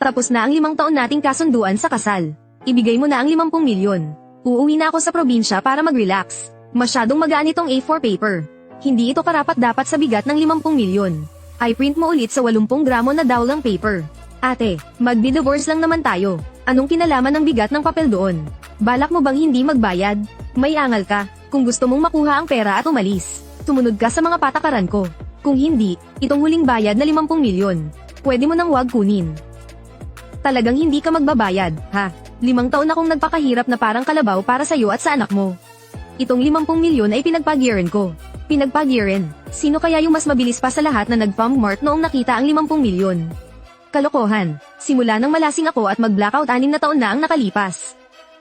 Tapos na ang 5 taon nating kasunduan sa kasal. Ibigay mo na ang 50 milyon. Uuwi na ako sa probinsya para mag-relax. Masyadong magaan itong A4 paper. Hindi ito karapat-dapat sa bigat ng 50 milyon. I-print mo ulit sa 80 gramo na dowlang paper. Ate, magdi-divorce lang naman tayo. Anong kinalaman ng bigat ng papel doon? Balak mo bang hindi magbayad? May angal ka, kung gusto mong makuha ang pera at umalis. Tumunod ka sa mga patakaran ko. Kung hindi, itong huling bayad na 50 milyon. Pwede mo nang wag kunin. Talagang hindi ka magbabayad, ha? 5 taon akong nagpakahirap na parang kalabaw para sa'yo at sa anak mo. Itong 50 milyon ay pinagpag-yearan ko. Pinagpag-yearan. Sino kaya yung mas mabilis pa sa lahat na nag-FAMMart noong nakita ang 50 milyon? Kalokohan. Simula nang malasing ako at mag-blackout 6 na taon na ang nakalipas.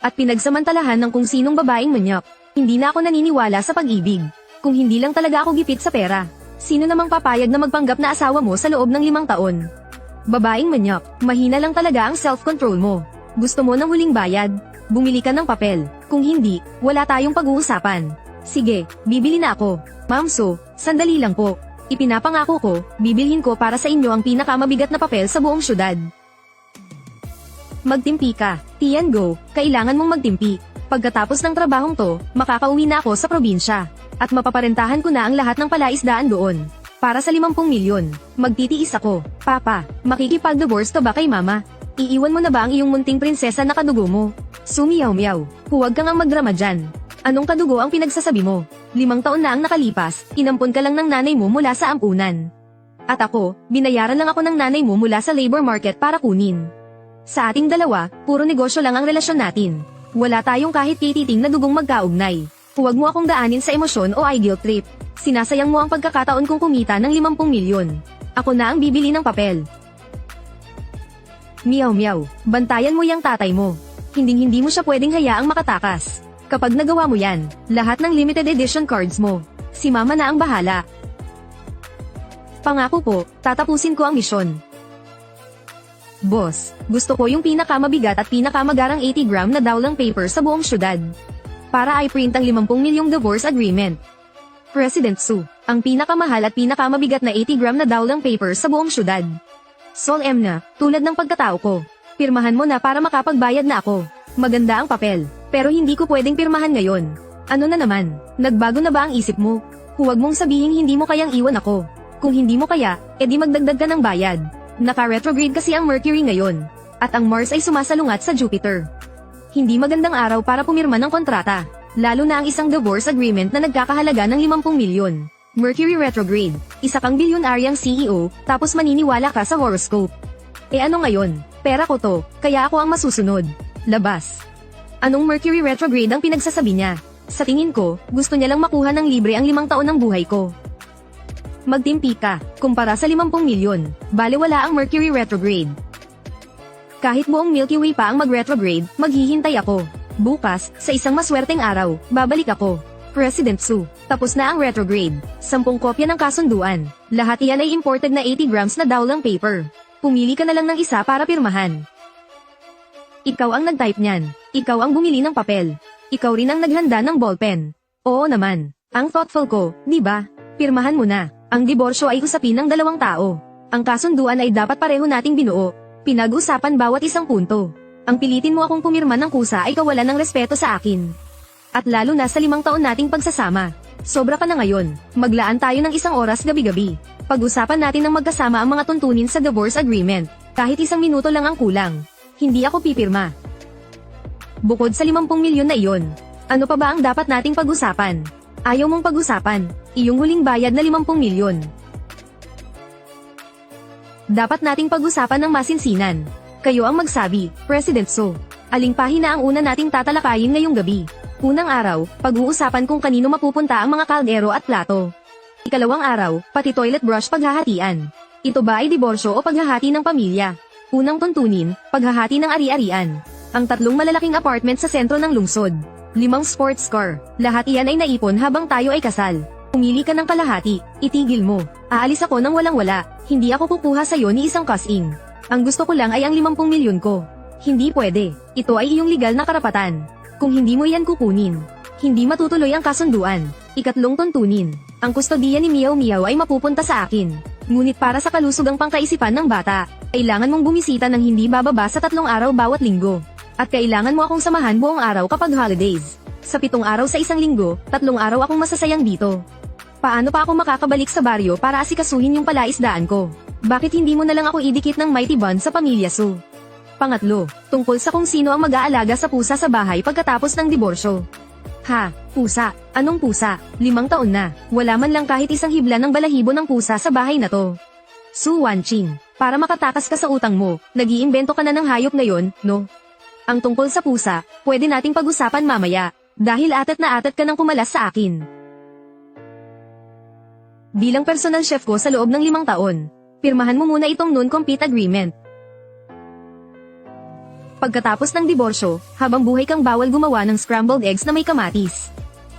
At pinagsamantalahan ng kung sinong babaeng manyak. Hindi na ako naniniwala sa pag-ibig. Kung hindi lang talaga ako gipit sa pera. Sino namang papayag na magpanggap na asawa mo sa loob ng 5 taon? Babaeng manyak, mahina lang talaga ang self-control mo. Gusto mo ng huling bayad? Bumili ka ng papel. Kung hindi, wala tayong pag-uusapan. Sige, bibili na ako. Ma'am So, sandali lang po. Ipinapangako ko, bibilhin ko para sa inyo ang pinakamabigat na papel sa buong syudad. Magtimpi ka. Tian Go, kailangan mong magtimpi. Pagkatapos ng trabahong to, makakauwi na ako sa probinsya. At mapaparentahan ko na ang lahat ng palaisdaan doon. Para sa 50 milyon, magtitiis ako. Papa, makikipag-divorce ka ba kay mama? Iiwan mo na ba ang iyong munting prinsesa na kadugo mo? Sumiyaw-miyaw, huwag kang ang magdrama dyan. Anong kadugo ang pinagsasabi mo? 5 taon na ang nakalipas, inampon ka lang ng nanay mo mula sa ampunan. At ako, binayaran lang ako ng nanay mo mula sa labor market para kunin. Sa ating dalawa, puro negosyo lang ang relasyon natin. Wala tayong kahit kititing na dugong magkaugnay. Huwag mo akong daanin sa emosyon o guilt trip. Sinasayang mo ang pagkakataon kong kumita ng 50 milyon. Ako na ang bibili ng papel. Miyaw-miyaw, bantayan mo yang tatay mo. Hinding-hindi mo siya pwedeng hayaang makatakas. Kapag nagawa mo yan, lahat ng limited edition cards mo, si mama na ang bahala. Pangako po, tatapusin ko ang misyon. Boss, gusto ko yung pinakamabigat at pinakamagarang 80 gram na dowlang paper sa buong syudad. Para i-print ang 50 milyong divorce agreement. President Su, ang pinakamahal at pinakamabigat na 80 gram na dowlang paper sa buong syudad. Sol M na, tulad ng pagkatao ko. Pirmahan mo na para makapagbayad na ako. Maganda ang papel, pero hindi ko pwedeng pirmahan ngayon. Ano na naman, nagbago na ba ang isip mo? Huwag mong sabihing hindi mo kayang iwan ako. Kung hindi mo kaya, edi magdagdag ka ng bayad. Naka-retrograde kasi ang Mercury ngayon. At ang Mars ay sumasalungat sa Jupiter. Hindi magandang araw para pumirma ng kontrata. Lalo na ang isang divorce agreement na nagkakahalaga ng 50 milyon. Mercury retrograde, isa kang bilyonaryang CEO, tapos maniniwala ka sa horoscope. E ano ngayon? Pera ko to, kaya ako ang masusunod. Labas. Anong Mercury retrograde ang pinagsasabi niya? Sa tingin ko, gusto niya lang makuha ng libre ang 5 taon ng buhay ko. Magtimpi ka, kumpara sa 50 milyon, baliwala ang Mercury retrograde. Kahit buong Milky Way pa ang mag-retrograde, maghihintay ako. Bukas, sa isang maswerteng araw, babalik ako. President Su, tapos na ang retrograde. 10 kopya ng kasunduan. Lahat iyan ay imported na 80 grams na dowlang paper. Pumili ka na lang ng isa para pirmahan. Ikaw ang nag-type niyan. Ikaw ang bumili ng papel. Ikaw rin ang naghanda ng ballpen. Oo naman. Ang thoughtful ko, di ba? Pirmahan mo na. Ang diborsyo ay usapin ng 2 tao. Ang kasunduan ay dapat pareho nating binuo. Pinag-usapan bawat isang punto. Ang pilitin mo akong pumirma ng kusa ay kawalan ng respeto sa akin. At lalo na sa 5 taon nating pagsasama. Sobra ka na ngayon. Maglaan tayo ng 1 oras gabi-gabi. Pag-usapan natin ng magkasama ang mga tuntunin sa divorce agreement. Kahit 1 minuto lang ang kulang. Hindi ako pipirma. Bukod sa 50 milyon na iyon, ano pa ba ang dapat nating pag-usapan? Ayaw mong pag-usapan, iyong huling bayad na 50 milyon. Dapat nating pag-usapan ng masinsinan. Kayo ang magsabi, President So. Aling pahina ang una nating tatalakayin ngayong gabi? Unang araw, pag-uusapan kung kanino mapupunta ang mga kaldero at plato. Ikalawang araw, pati toilet brush paghahatian. Ito ba ay diborsyo o paghahati ng pamilya? Unang tuntunin, paghahati ng ari-arian. Ang 3 malalaking apartment sa sentro ng lungsod. 5 sports car. Lahat iyan ay naipon habang tayo ay kasal. Pumili ka ng kalahati, itigil mo. Aalis ako nang walang-wala, hindi ako kukuha sa'yo ni isang kasing. Ang gusto ko lang ay ang 50 milyon ko. Hindi pwede, ito ay iyong legal na karapatan. Kung hindi mo iyan kukunin, hindi matutuloy ang kasunduan. Ikatlong tuntunin, ang kustodiya ni Miyaw Miyaw ay mapupunta sa akin. Ngunit para sa kalusugang pangkaisipan ng bata, Kailangan mong bumisita ng hindi bababa sa 3 araw bawat linggo. At kailangan mo akong samahan buong araw kapag holidays. Sa 7 araw sa isang linggo, 3 araw akong masasayang dito. Paano pa ako makakabalik sa baryo para asikasuhin yung palaisdaan ko? Bakit hindi mo na lang ako idikit ng mighty bond sa pamilya Su? Pangatlo, tungkol sa kung sino ang mag-aalaga sa pusa sa bahay pagkatapos ng diborsyo. Ha, pusa. Anong pusa? 5 taon na. Wala man lang kahit isang hibla ng balahibo ng pusa sa bahay na to. Su Wanqing, para makatakas ka sa utang mo, nag-iimbento ka na ng hayop ngayon, no? Ang tungkol sa pusa, pwede nating pag-usapan mamaya, dahil atat na atat ka nang kumalas sa akin. Bilang personal chef ko sa loob ng 5 taon, pirmahan mo muna itong non-compete agreement. Pagkatapos ng diborsyo, habang buhay kang bawal gumawa ng scrambled eggs na may kamatis.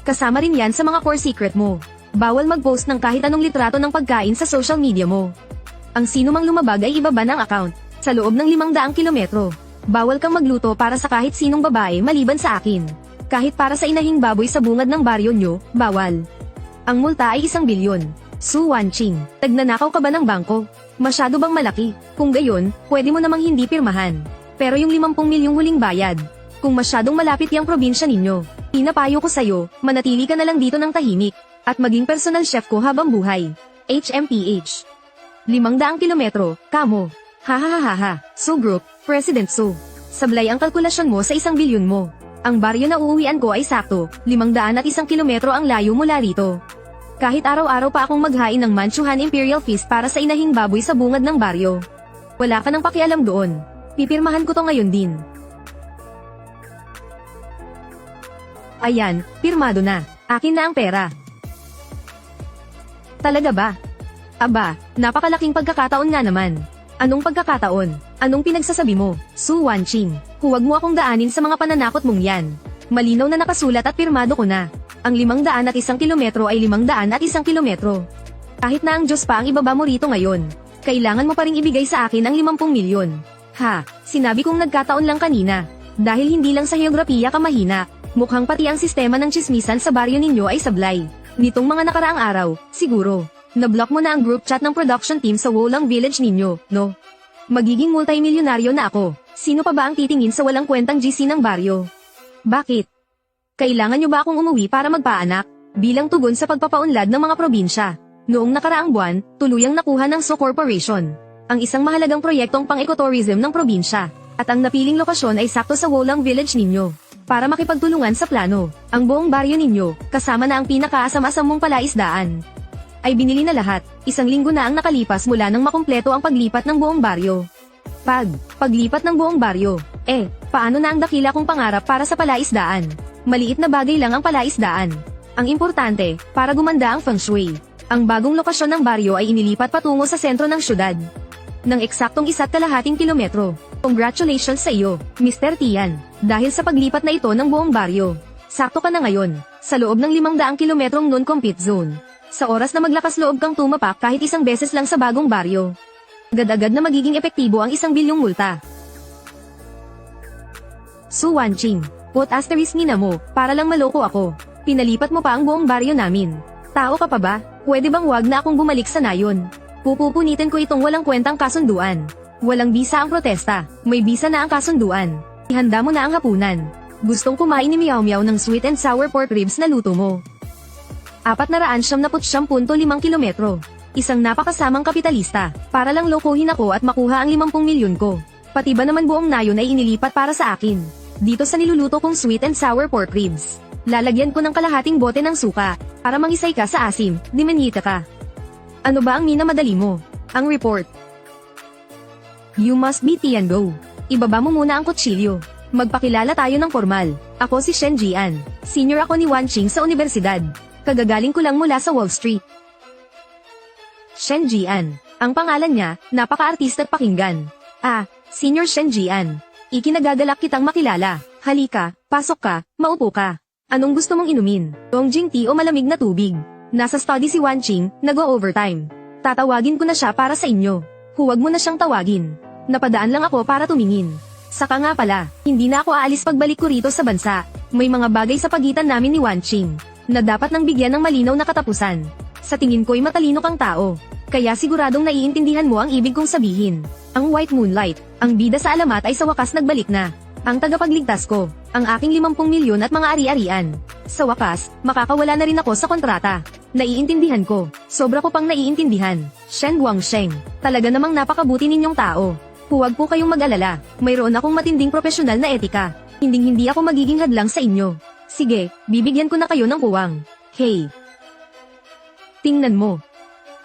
Kasama rin yan sa mga core secret mo. Bawal mag-post ng kahit anong litrato ng pagkain sa social media mo. Ang sino mang lumabag ay ibaba ng account, sa loob ng 500 kilometro. Bawal kang magluto para sa kahit sinong babae maliban sa akin. Kahit para sa inahing baboy sa bungad ng baryo nyo, bawal. Ang multa ay 1 bilyon. Su Wanqing, tagnanakaw ka ba ng bangko? Masyado bang malaki? Kung gayon, pwede mo namang hindi pirmahan. Pero yung 50 milyong huling bayad, kung masyadong malapit yung probinsya ninyo, pinapayo ko sa'yo, manatili ka na lang dito ng tahimik, at maging personal chef ko habang buhay. HMPH. 500 kilometro, kamo. Hahaha. Su Group, President Su. Sablay ang kalkulasyon mo sa 1 bilyon mo. Ang baryo na uuwian ko ay sakto, 501 kilometro ang layo mula rito. Kahit araw-araw pa akong maghain ng Manchuhan Imperial Feast para sa inahing baboy sa bungad ng baryo. Wala ka nang pakialam doon. Pipirmahan ko to ngayon din. Ayan, pirmado na. Akin na ang pera. Talaga ba? Aba, napakalaking pagkakataon nga naman. Anong pagkakataon? Anong pinagsasabi mo, Su Wanqing? Huwag mo akong daanin sa mga pananakot mong yan. Malinaw na nakasulat at pirmado ko na. Ang 501 kilometro ay 501 kilometro. Kahit na ang Diyos pa ang ibaba mo rito ngayon, kailangan mo pa ring ibigay sa akin ang 50 milyon. Ha, sinabi kong nagkataon lang kanina. Dahil hindi lang sa heograpiya ka mahina, mukhang pati ang sistema ng chismisan sa baryo ninyo ay sablay. Nitong mga nakaraang araw, siguro, na-block mo na ang group chat ng production team sa Wolang Village ninyo, no? Magiging multimilyonaryo na ako. Sino pa ba ang titingin sa walang kwentang GC ng baryo? Bakit? Kailangan nyo ba akong umuwi para magpaanak? Bilang tugon sa pagpapaunlad ng mga probinsya. Noong nakaraang buwan, tuluyang nakuha ng So Corporation ang isang mahalagang proyektong pang-ecotourism ng probinsya, at ang napiling lokasyon ay sakto sa Wolang Village ninyo. Para makipagtulungan sa plano, ang buong baryo ninyo, kasama na ang pinakaasam-asam mong palaisdaan, ay binili na lahat. 1 linggo na ang nakalipas mula nang makumpleto ang paglipat ng buong baryo. Paglipat ng buong baryo, paano na ang dakila kong pangarap para sa palaisdaan? Maliit na bagay lang ang palaisdaan. Ang importante, para gumanda ang feng shui, ang bagong lokasyon ng baryo ay inilipat patungo sa sentro ng syudad. Ng eksaktong 1.5 kilometro. Congratulations sa iyo, Mr. Tian, dahil sa paglipat na ito ng buong baryo. Sakto ka na ngayon, sa loob ng 500 kilometrong non-compete zone. Sa oras na maglakas loob kang tumapak kahit 1 beses lang sa bagong baryo. Agad-agad na magiging epektibo ang 1 bilyong multa. Su Wanqing, put asterisk nina mo, para lang maloko ako. Pinalipat mo pa ang buong baryo namin. Tao ka pa ba? Pwede bang wag na akong bumalik sa nayon? Pupupunitin ko itong walang kwentang kasunduan. Walang bisa ang protesta, may bisa na ang kasunduan. Ihanda mo na ang hapunan. Gustong kumain ni Meow Meow ng sweet and sour pork ribs na luto mo. 479.5 kilometro. Isang napakasamang kapitalista, para lang lokohin ako at makuha ang 50 milyon ko. Pati ba naman buong nayon ay inilipat para sa akin. Dito sa niluluto kong sweet and sour pork ribs, lalagyan ko ng kalahating bote ng suka, para mangisay ka sa asim, dimenita ka. Ano ba ang minamadali mo? Ang report. You must be Tian Go. Ibaba mo muna ang kutsilyo. Magpakilala tayo ng formal. Ako si Shen Jian. Senior ako ni Wanqing sa universidad. Kagagaling ko lang mula sa Wall Street. Shen Jian. Ang pangalan niya, napaka-artista at pakinggan. Senior Shen Jian. Ikinagagalak kitang makilala. Halika, pasok ka, maupo ka. Anong gusto mong inumin? Dongjing tea o malamig na tubig? Nasa study si Wanqing, nag-o-overtime. Tatawagin ko na siya para sa inyo. Huwag mo na siyang tawagin. Napadaan lang ako para tumingin. Saka nga pala, hindi na ako aalis pagbalik ko rito sa bansa. May mga bagay sa pagitan namin ni Wanqing na dapat nang bigyan ng malinaw na katapusan. Sa tingin ko'y matalino kang tao. Kaya siguradong naiintindihan mo ang ibig kong sabihin. Ang White Moonlight, ang bida sa alamat ay sa wakas nagbalik na. Ang tagapagligtas ko, ang aking 50 milyon at mga ari-arian. Sa wakas, makakawala na rin ako sa kontrata. Naiintindihan ko, sobra ko pang naiintindihan. Shen Guangsheng, talaga namang napakabuti ninyong tao. Huwag po kayong mag-alala, mayroon akong matinding profesional na etika. Hinding-hindi ako magiging hadlang sa inyo. Sige, bibigyan ko na kayo ng puwang. Hey! Tingnan mo.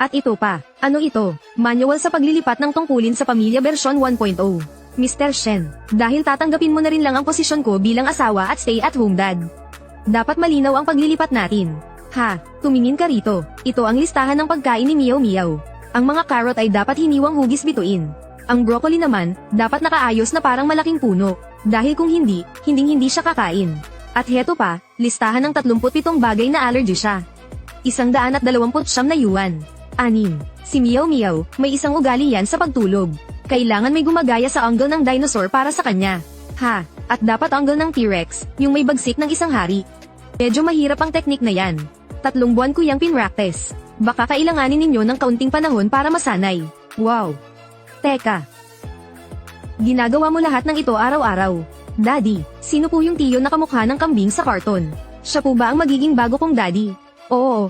At ito pa, ano ito? Manual sa paglilipat ng tungkulin sa pamilya version 1.0. Mr. Shen, dahil tatanggapin mo na rin lang ang posisyon ko bilang asawa at stay-at-home dad. Dapat malinaw ang paglilipat natin. Ha, tumingin ka rito. Ito ang listahan ng pagkain ni Meow Meow. Ang mga carrot ay dapat hiniwang hugis bituin. Ang broccoli naman, dapat nakaayos na parang malaking puno. Dahil kung hindi, hinding-hindi siya kakain. At heto pa, listahan ng 37 bagay na allergy siya. 129 na yuan. 6. Si Meow Meow, may isang ugali yan sa pagtulog. Kailangan may gumagaya sa angle ng dinosaur para sa kanya. Ha, at dapat angle ng T-Rex, yung may bagsik ng isang hari. Medyo mahirap ang teknik na yan. 3 buwan ko yang pinractice. Baka kailanganin ninyo ng kaunting panahon para masanay. Wow! Teka. Ginagawa mo lahat ng ito araw-araw. Daddy, sino po yung tiyo na kamukha ng kambing sa karton? Siya po ba ang magiging bago kong daddy? Oo.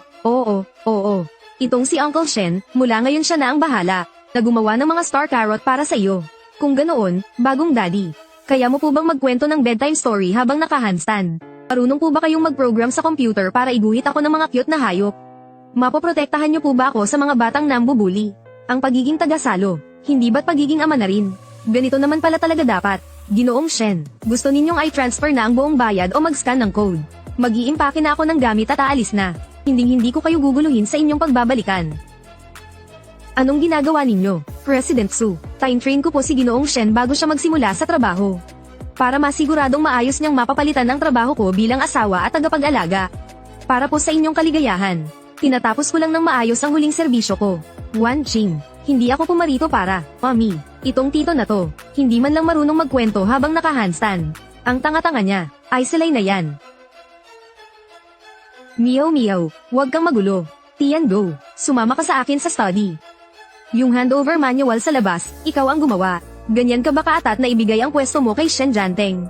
Itong si Uncle Shen, mula ngayon siya na ang bahala, na gumawa ng mga star carrot para sa iyo. Kung ganoon, bagong daddy. Kaya mo po bang magkwento ng bedtime story habang naka-handstand? Marunong po ba kayong mag-program sa computer para iguhit ako ng mga cute na hayop? Mapoprotektahan niyo po ba ako sa mga batang nambubuli? Ang pagiging tagasalo, hindi ba't pagiging ama na rin? Ganito naman pala talaga dapat. Ginoong Shen, gusto ninyong i-transfer na ang buong bayad o mag-scan ng code. Mag-iimpake na ako ng gamit at aalis na. Hinding-hindi ko kayo guguluhin sa inyong pagbabalikan. Anong ginagawa ninyo, President Su? Time-train ko po si Ginoong Shen bago siya magsimula sa trabaho. Para masiguradong maayos niyang mapapalitan ang trabaho ko bilang asawa at tagapag-alaga. Para po sa inyong kaligayahan. Tinatapos ko lang ng maayos ang huling serbisyo ko. Wan Jing, hindi ako pumarito para, Mami, itong tito na to, hindi man lang marunong magkwento habang naka-handstand. Ang tanga-tanga niya, ay silay na yan. Meow Meow, huwag kang magulo. Tian Go, sumama ka sa akin sa study. Yung handover manual sa labas, ikaw ang gumawa. Ganyan ka ba kaatat na ibigay ang pwesto mo kay Shen Janteng?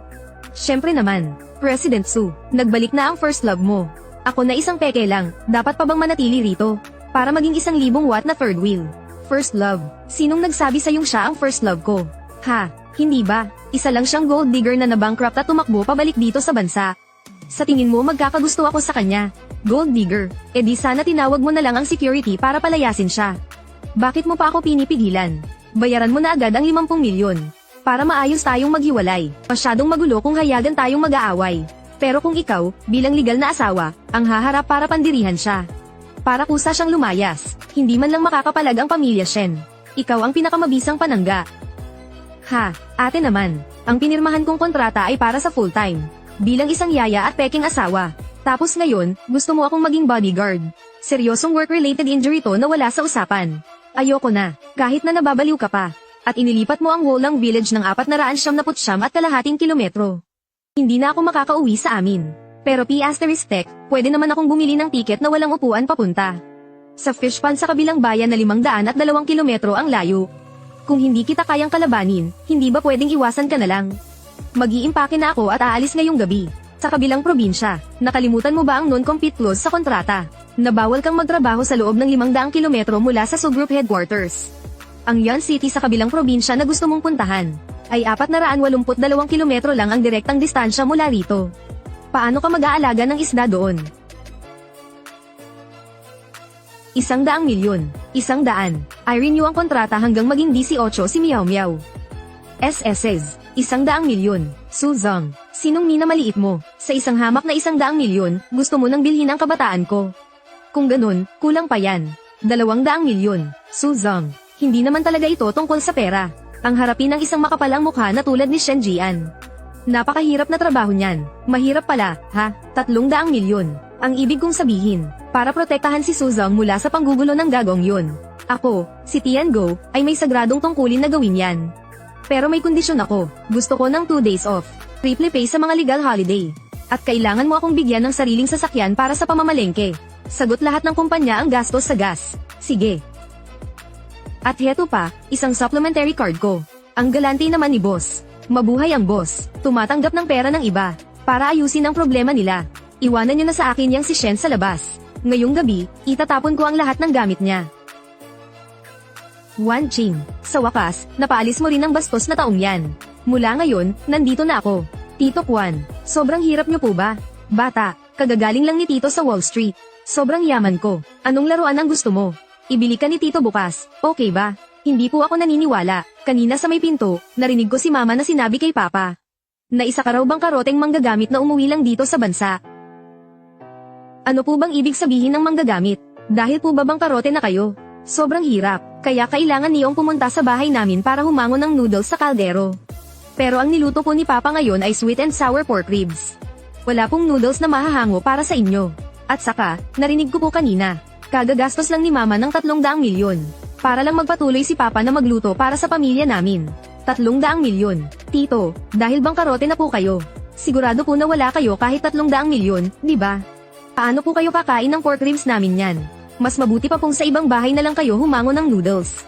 Syempre naman, President Su, nagbalik na ang first love mo. Ako na isang peke lang, dapat pa bang manatili rito? Para maging 1,000 watt na third wheel. First love, sinong nagsabi sa'yong siya ang first love ko? Ha, hindi ba? Isa lang siyang gold digger na nabankrupt at tumakbo pabalik dito sa bansa. Sa tingin mo magkakagusto ako sa kanya? Gold digger, edi sana tinawag mo na lang ang security para palayasin siya. Bakit mo pa ako pinipigilan? Bayaran mo na agad ang 50 milyon. Para maayos tayong maghiwalay. Masyadong magulo kung hayagan tayong mag-aaway. Pero kung ikaw, bilang legal na asawa, ang haharap para pandirihan siya. Para kusa siyang lumayas, hindi man lang makakapalag ang pamilya Shen. Ikaw ang pinakamabisang panangga. Ha, ate naman, ang pinirmahan kong kontrata ay para sa full-time. Bilang isang yaya at peking asawa. Tapos ngayon, gusto mo akong maging bodyguard. Seryosong work-related injury to na wala sa usapan. Ayoko na, kahit na nababaliw ka pa. At inilipat mo ang Wolang Village ng 479 at kalahating kilometro. Hindi na ako makakauwi sa amin. Pero P*Tech, pwede naman akong bumili ng tiket na walang upuan papunta. Sa fish pond sa kabilang bayan na 502 kilometro ang layo. Kung hindi kita kayang kalabanin, hindi ba pwedeng iwasan ka na lang? Mag-iimpake na ako at aalis ngayong gabi. Sa kabilang probinsya, nakalimutan mo ba ang non-compete clause sa kontrata? Na bawal kang magtrabaho sa loob ng 500 kilometro mula sa subgroup headquarters. Ang Yan City sa kabilang probinsya na gusto mong puntahan, ay 482 kilometro lang ang direktang distansya mula rito. Paano ka mag-aalaga ng isda doon? 100 milyon, 100. I-renew ang kontrata hanggang maging 18 si Meow Meow. SSS, 100 milyon. Suzong, sinong minamaliit mo? Sa isang hamak na 100 milyon, gusto mo nang bilhin ang kabataan ko. Kung ganun, kulang pa yan. 200 milyon. Suzong, hindi naman talaga ito tungkol sa pera. Ang harapin ng isang makapalang mukha na tulad ni Shen Jian. Napakahirap na trabaho niyan. Mahirap pala, ha? 300 milyon. Ang ibig kong sabihin, para protektahan si Suzong mula sa panggugulo ng gagong yun. Ako, si Tian Go, ay may sagradong tungkulin na gawin yan. Pero may kondisyon ako, gusto ko ng 2 days off, triple pay sa mga legal holiday. At kailangan mo akong bigyan ng sariling sasakyan para sa pamamalengke. Sagot lahat ng kumpanya ang gastos sa gas. Sige. At heto pa, isang supplementary card ko. Ang galante naman ni boss. Mabuhay ang boss. Tumatanggap ng pera ng iba. Para ayusin ang problema nila. Iwanan nyo na sa akin yang si Shen sa labas. Ngayong gabi, itatapon ko ang lahat ng gamit niya. Wan Qing, sa wakas, napaalis mo rin ang bastos na taong yan. Mula ngayon, nandito na ako. Tito Kwan, sobrang hirap nyo po ba? Bata, kagagaling lang ni Tito sa Wall Street. Sobrang yaman ko. Anong laruan ang gusto mo? Ibili ka ni Tito bukas, okay ba? Hindi po ako naniniwala. Kanina sa may pinto, narinig ko si Mama na sinabi kay Papa na isa ka raw bangkaroteng manggagamit na umuwi lang dito sa bansa. Ano po bang ibig sabihin ng manggagamit? Dahil po ba bangkarote na kayo? Sobrang hirap, kaya kailangan niyong pumunta sa bahay namin para humangon ng noodles sa kaldero. Pero ang niluto po ni Papa ngayon ay sweet and sour pork ribs. Wala pong noodles na mahahango para sa inyo. At saka, narinig ko po kanina, kagagastos lang ni Mama ng 300 milyon. Para lang magpatuloy si Papa na magluto para sa pamilya namin. 300 milyon. Tito, dahil bangkarote na po kayo. Sigurado po na wala kayo kahit 300 milyon, di ba? Paano po kayo kakain ng pork ribs namin yan? Mas mabuti pa pong sa ibang bahay na lang kayo humangon ng noodles.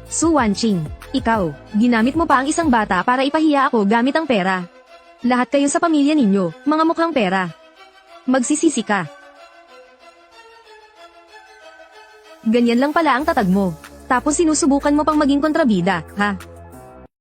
Su Wanqing, ikaw, ginamit mo pa ang isang bata para ipahiya ako gamit ang pera. Lahat kayo sa pamilya ninyo, mga mukhang pera. Magsisisi ka. Ganyan lang pala ang tatag mo. Tapos sinusubukan mo pang maging kontrabida, ha?